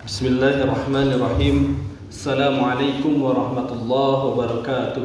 Bismillahirrahmanirrahim. Assalamualaikum warahmatullahi wabarakatuh.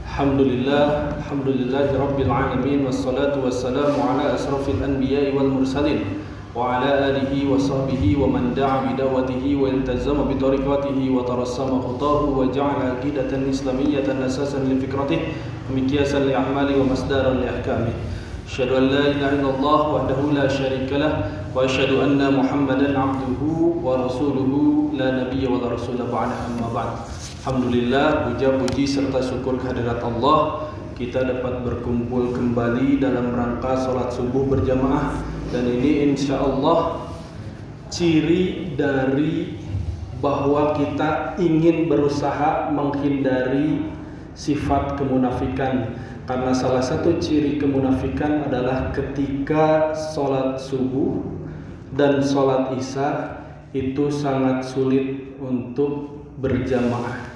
Alhamdulillahi rabbil alamin, wassalatu wassalamu ala asrafil anbiya'i wal mursalin wa ala alihi wa sahbihi wa man da'a bidawatihi wa iltazama bi tariqatihi wa tarassama khutahu wa ja'ala aqidatan islamiyyatan asasan li fikratihi wa miqyasan li a'mali wa masdaran li ahkamihi. Asyhadu an la ilaha illallah wahdahu la syarika lah wa asyhadu anna Muhammadan abduhu wa rasuluhu la nabiyya wa la rasula ba'da, amma ba'd. Alhamdulillah, puja-puji serta syukur kehadirat Allah, kita dapat berkumpul kembali dalam rangka salat subuh berjamaah, dan ini insyaallah ciri dari bahwa kita ingin berusaha menghindari sifat kemunafikan. Karena salah satu ciri kemunafikan adalah ketika sholat subuh dan sholat isya itu sangat sulit untuk berjamaah.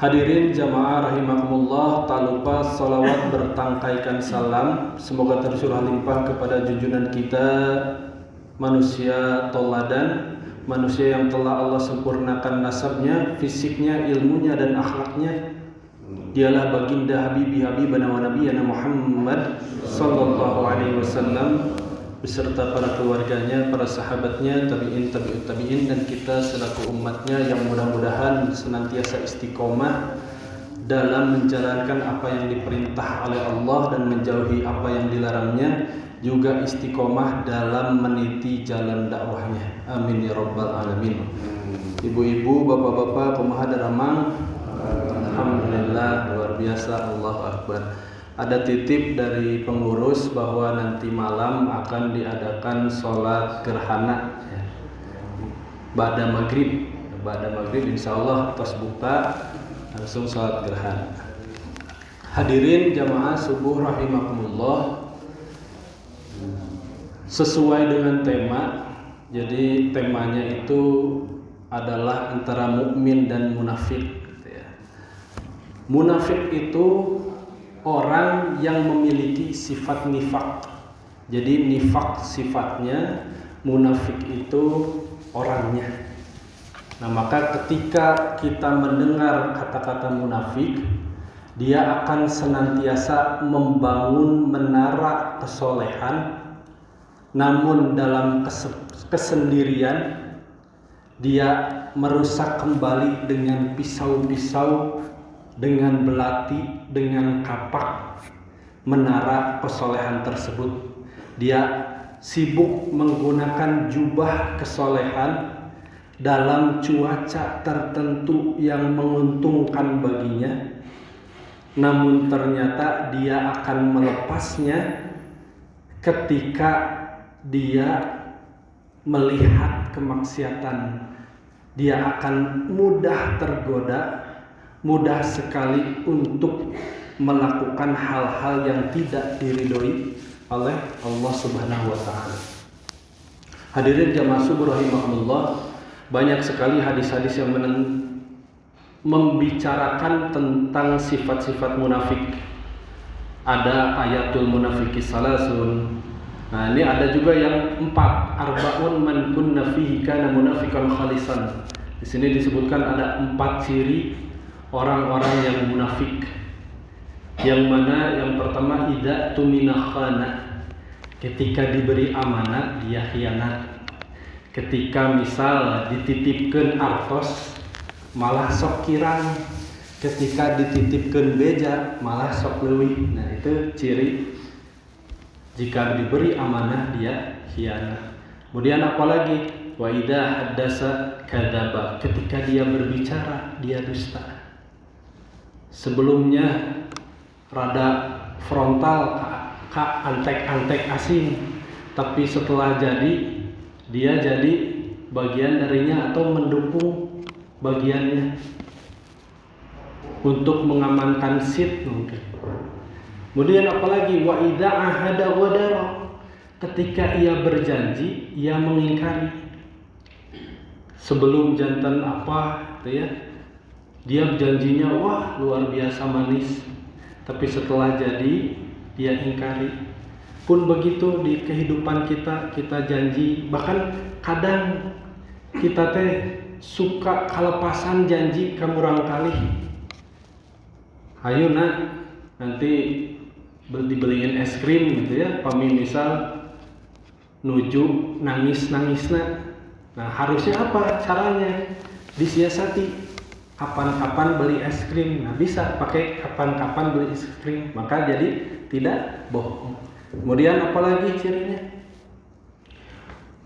Hadirin jamaah rahimakumullah, tak lupa salawat bertangkaikan salam semoga tercurah limpah kepada junjungan kita, manusia toladan, manusia yang telah Allah sempurnakan nasabnya, fisiknya, ilmunya dan akhlaknya. Dialah baginda Habibana wa Nabiyana Muhammad sallallahu alaihi wasallam beserta para keluarganya, para sahabatnya, tabi'in, tabi'ut tabi'in, dan kita selaku umatnya yang mudah-mudahan senantiasa istiqomah dalam menjalankan apa yang diperintah oleh Allah dan menjauhi apa yang dilarangnya, juga istiqomah dalam meniti jalan dakwahnya. Amin ya rabbal alamin. Ibu-ibu, bapak-bapak, kumaha dan amang, alhamdulillah, luar biasa, Allahu Akbar. Ada titip dari pengurus bahwa nanti malam akan diadakan sholat gerhana ya. Ba'da maghrib insyaallah pas buka langsung sholat gerhana. Hadirin jamaah subuh rahimakumullah, sesuai dengan tema, jadi temanya itu adalah antara mukmin dan munafik. Munafik itu orang yang memiliki sifat nifak. Jadi nifak sifatnya, munafik itu orangnya. Nah, maka ketika kita mendengar kata-kata munafik, dia akan senantiasa membangun menara kesolehan, namun dalam kesendirian dia merusak kembali dengan pisau-pisau, dengan belati, dengan kapak menara kesolehan tersebut. Dia sibuk menggunakan jubah kesolehan dalam cuaca tertentu yang menguntungkan baginya, namun ternyata dia akan melepasnya ketika dia melihat kemaksiatan. Dia akan mudah tergoda, mudah sekali untuk melakukan hal-hal yang tidak diridhoi oleh Allah Subhanahu wa taala. Hadirin jamaah subuh rahimakumullah, banyak sekali hadis-hadis yang membicarakan tentang sifat-sifat munafik. Ada ayatul munafiki salasun. Nah, ini ada juga yang 4, arbaun man kunna fihi kana munafiqan khalisan. Di sini disebutkan ada 4 ciri orang-orang yang munafik. Yang mana yang pertama, idza tumina khana. Ketika diberi amanah dia khianat. Ketika misal dititipkeun artos malah sok kirang. Ketika dititipkeun beja malah sok leuwih. Nah, itu ciri jika diberi amanah dia khianat. Kemudian apalagi, wa idza haddasa kadzaba. Ketika dia berbicara dia dusta. Sebelumnya rada frontal, antek-antek asing, tapi setelah jadi dia jadi bagian darinya atau mendukung bagiannya untuk mengamankan seat mungkin. Kemudian apalagi, wa idza ahada ghadara. Ketika ia berjanji ia mengingkari. Sebelum jantan apa gitu ya, dia janjinya wah luar biasa manis, tapi setelah jadi dia ingkari. Pun begitu di kehidupan kita janji, bahkan kadang kita suka kalepasan janji kamurang kali. Ayo nak, nanti dibeliin es krim gitu ya, pami misal nuju nangis-nangisna. Nah, harusnya apa caranya? Disiasati. Kapan-kapan beli es krim. Nah, bisa pakai kapan-kapan beli es krim. Maka jadi tidak bohong. Kemudian apalagi cirinya?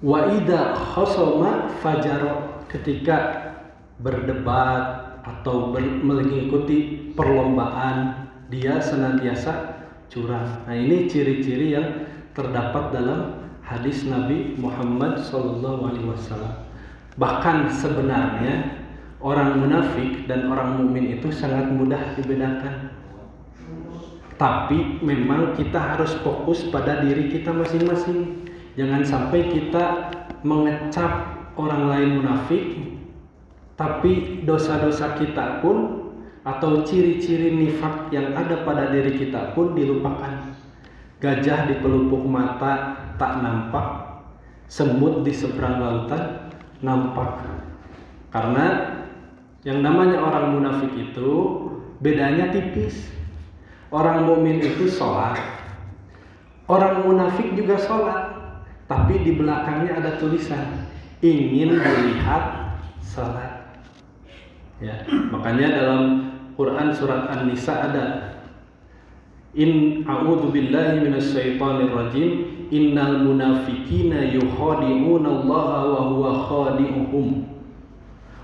Wa idza khasama fajara, ketika berdebat atau mengikuti perlombaan dia senantiasa curang. Nah, ini ciri-ciri yang terdapat dalam hadis Nabi Muhammad SAW. Bahkan sebenarnya orang munafik dan orang mukmin itu sangat mudah dibedakan. Tapi memang kita harus fokus pada diri kita masing-masing. Jangan sampai kita mengecap orang lain munafik, tapi dosa-dosa kita pun atau ciri-ciri nifak yang ada pada diri kita pun dilupakan. Gajah di pelupuk mata tak nampak, semut di seberang lautan nampak. Karena yang namanya orang munafik itu bedanya tipis. Orang mukmin itu sholat, orang munafik juga sholat, tapi di belakangnya ada tulisan ingin dilihat sholat. Ya, makanya dalam Quran surat An-Nisa ada In a'udzubillahi minasyaitonir rajim innal munafiqina yukhadi'una Allaha wa huwa khadi'uhum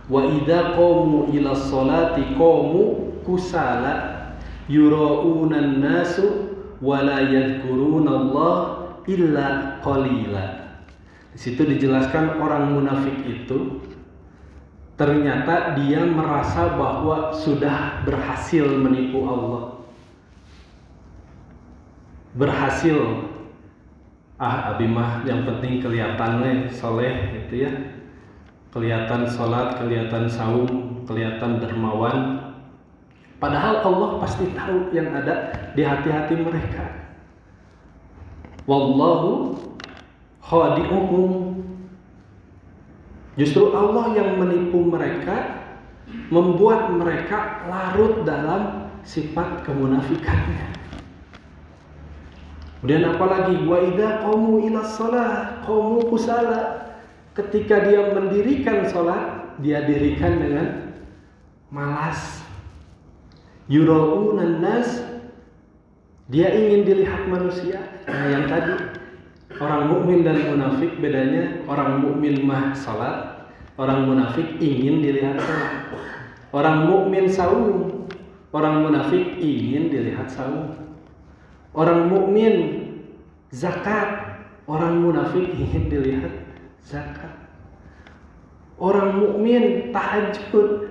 wa idza qamu ila sholati qamu kusala yura'unan nasu wa la yadhkurunallaha illa qalila. Di situ dijelaskan orang munafik itu ternyata dia merasa bahwa sudah berhasil menipu Allah. Berhasil. Abi mah yang penting kelihatan soleh gitu ya. Kelihatan sholat, kelihatan saum, kelihatan dermawan. Padahal Allah pasti tahu yang ada di hati-hati mereka. Wallahu khadi'uhum. Justru Allah yang menipu mereka, membuat mereka larut dalam sifat kemunafikannya. Kemudian apalagi wa idza qamu ila shalah qamu kusala. Ketika dia mendirikan salat, dia dirikan dengan malas. Yura'unan nas, dia ingin dilihat manusia. Nah, yang tadi orang mukmin dan munafik bedanya, orang mukmin mah salat, orang munafik ingin dilihat salat. Orang mukmin saum, orang munafik ingin dilihat saum. Orang mukmin zakat, orang munafik ingin dilihat zakat. Orang mukmin tahajud,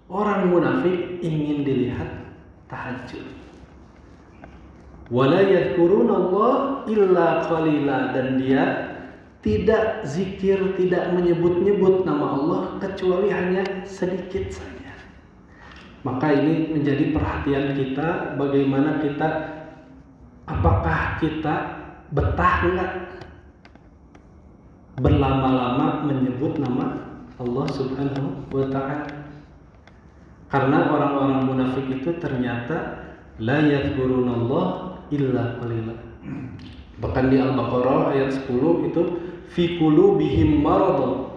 orang munafik ingin dilihat tahajud. Wala yadhkurunallaha illa qalila, dan dia tidak zikir, tidak menyebut-nyebut nama Allah kecuali hanya sedikit saja. Maka ini menjadi perhatian kita, bagaimana kita, apakah kita betah enggak berlama-lama menyebut nama Allah Subhanahu wa ta'ala. Karena orang-orang munafik itu ternyata la yadhkurunallah illa qalila. Bahkan di Al-Baqarah ayat 10 itu fi qulubihim marad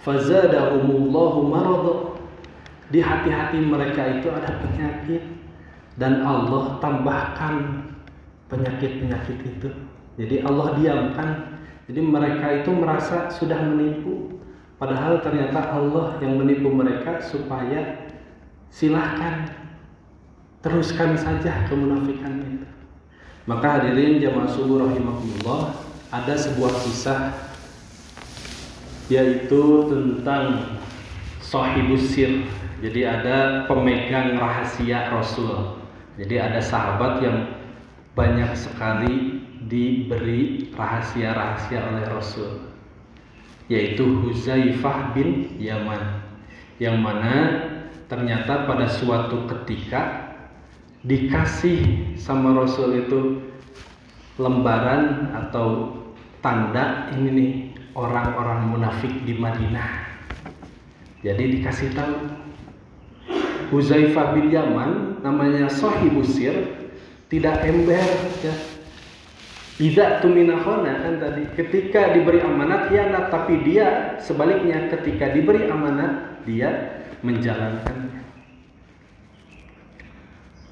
fazadahumullahu marad. Di hati-hati mereka itu ada penyakit dan Allah tambahkan penyakit-penyakit itu. Jadi Allah diamkan. Jadi mereka itu merasa sudah menipu, padahal ternyata Allah yang menipu mereka supaya silahkan teruskan saja kemunafikan itu. Maka hadirin jamaah subuh rahimakumullah, ada sebuah kisah yaitu tentang sahibus sir. Jadi ada pemegang rahasia Rasul. Jadi ada sahabat yang banyak sekali diberi rahasia-rahasia oleh Rasul, yaitu Huzaifah bin Yaman, yang mana ternyata pada suatu ketika dikasih sama Rasul itu lembaran atau tanda ini nih orang-orang munafik di Madinah. Jadi dikasih tahu Huzaifah bin Yaman, namanya sahibus sir, tidak ember ya. Idza tumina khana, kan tadi ketika diberi amanat khianat, tapi dia sebaliknya ketika diberi amanat dia menjalankannya.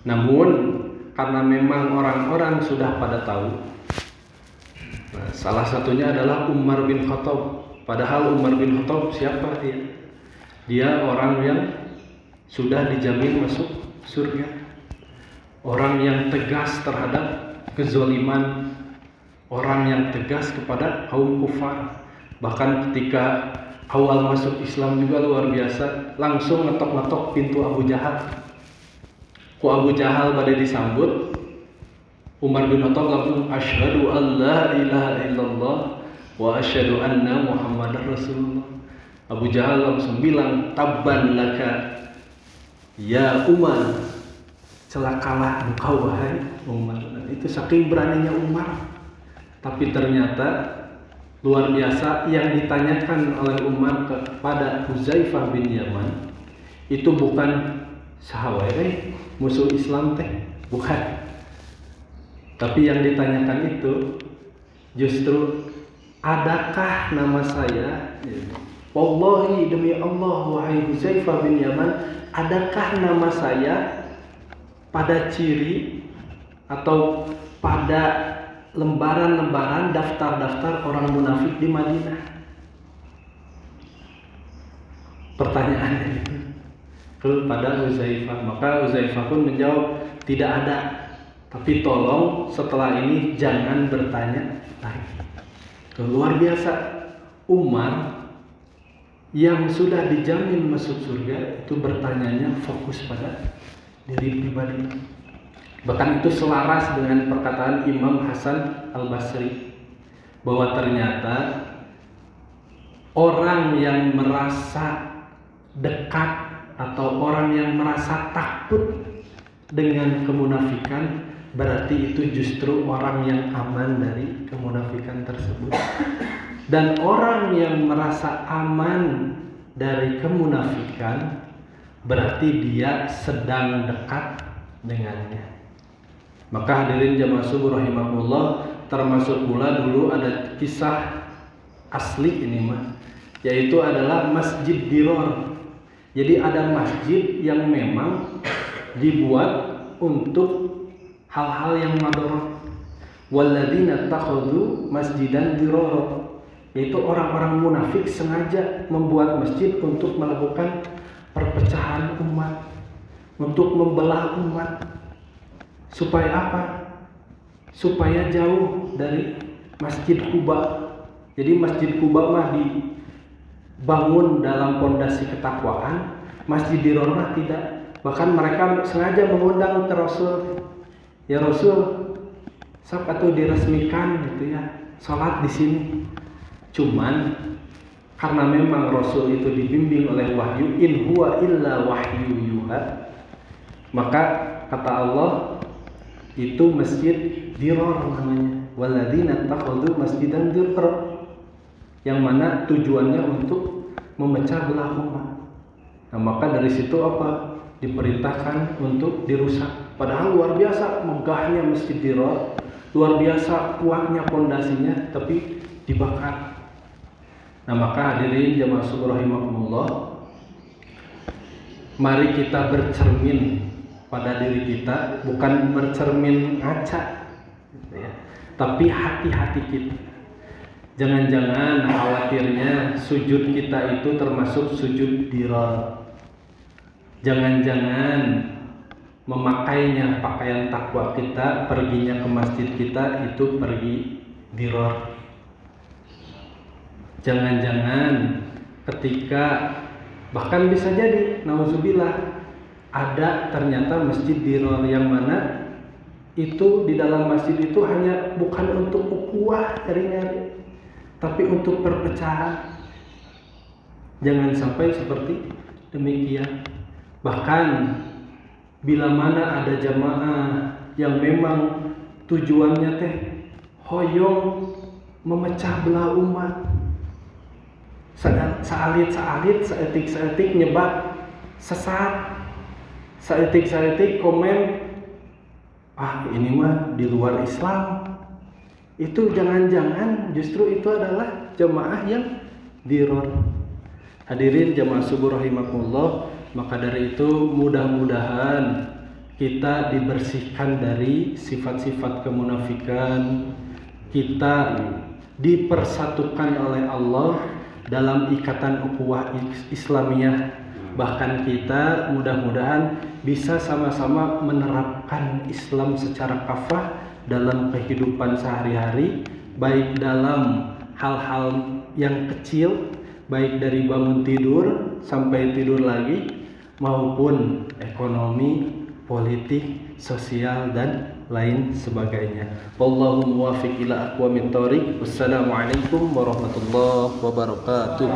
Namun karena memang orang-orang sudah pada tahu, nah, salah satunya adalah Umar bin Khattab. Padahal Umar bin Khattab siapa dia? Dia orang yang sudah dijamin masuk surga, orang yang tegas terhadap kezaliman, orang yang tegas kepada kaum kufar. Bahkan ketika awal masuk Islam juga luar biasa, langsung ngetok-ngetok pintu Abu Jahal. Ku Abu Jahal pada disambut, Umar bin Khattab langsung asyhadu an la ilaha illallah wa asyhadu anna Muhammadar Rasulullah. Abu Jahal langsung bilang, tabban laka ya Umar, celakalah engkau wahai Umar. Dan itu saking beraninya Umar. Tapi ternyata luar biasa, yang ditanyakan oleh Umar kepada Huzaifah bin Yaman itu bukan sahabat musuh Islam teh, bukan. Tapi yang ditanyakan itu justru, adakah nama saya? Wallahi, demi Allah wahai Huzaifah bin Yaman, adakah nama saya pada ciri atau pada lembaran-lembaran daftar-daftar orang munafik di Madinah? Pertanyaannya itu kepada Huzaifah. Maka Huzaifah pun menjawab, tidak ada. Tapi tolong setelah ini jangan bertanya lagi. Luar biasa, Umar yang sudah dijamin masuk surga itu bertanyanya fokus pada diri pribadi. Bahkan itu selaras dengan perkataan Imam Hasan Al-Basri, bahwa ternyata orang yang merasa dekat atau orang yang merasa takut dengan kemunafikan, berarti itu justru orang yang aman dari kemunafikan tersebut. Dan orang yang merasa aman dari kemunafikan, berarti dia sedang dekat dengannya. Maka hadirin jamaah subuh rahimahullah, termasuk pula dulu ada kisah asli ini mah, yaitu adalah Masjid Diror. Jadi ada masjid yang memang dibuat untuk hal-hal yang madorah. Walladzina takhadhu masjidan dirara, yaitu orang-orang munafik sengaja membuat masjid untuk melakukan perpecahan umat, untuk membelah umat. Supaya apa? Supaya jauh dari Masjid Quba. Jadi Masjid Quba mah dibangun dalam pondasi ketakwaan, Masjid Diror mah tidak. Bahkan mereka sengaja mengundang ke Rasul, ya Rasul, sok atuh diresmikan gitu ya, salat di sini. Cuman karena memang Rasul itu dibimbing oleh wahyu, in huwa illa wahyu yuha, maka kata Allah, itu masjid diror namanya, walladzina takhadhu masjidan diror, yang mana tujuannya untuk memecah belah umat. Nah, maka dari situ apa? Diperintahkan untuk dirusak. Padahal luar biasa megahnya masjid diror, luar biasa kuatnya pondasinya, tapi dibakar. Nah, maka hadirin jamaah subuh rahimakumullah, mari kita bercermin pada diri kita, bukan bercermin ngaca gitu ya, tapi hati-hati kita. Jangan-jangan khawatirnya sujud kita itu termasuk sujud diror. Jangan-jangan memakainya pakaian takwa kita, perginya ke masjid kita itu pergi diror. Jangan-jangan ketika, bahkan bisa jadi nauzubillah, ada ternyata masjid diror yang mana itu di dalam masjid itu hanya bukan untuk ukhuwah ringan, tapi untuk perpecahan. Jangan sampai seperti demikian. Bahkan bila mana ada jamaah yang memang tujuannya teh hoyong memecah belah umat. Saalit-saalit, seetik-seetik nyebat sesat. Seetik-seetik komen, ini mah di luar Islam. Itu jangan-jangan justru itu adalah jamaah yang diror. Hadirin jamaah subuh rahimakumullah, maka dari itu mudah-mudahan kita dibersihkan dari sifat-sifat kemunafikan, kita dipersatukan oleh Allah dalam ikatan ukhuwah Islamiyah. Bahkan kita mudah-mudahan bisa sama-sama menerapkan Islam secara kafah dalam kehidupan sehari-hari, baik dalam hal-hal yang kecil, baik dari bangun tidur sampai tidur lagi, maupun ekonomi, politik, sosial, dan lain sebagainya. Wallahu muwaffiq ila aqwamit thoriq. Wassalamualaikum warahmatullahi wabarakatuh.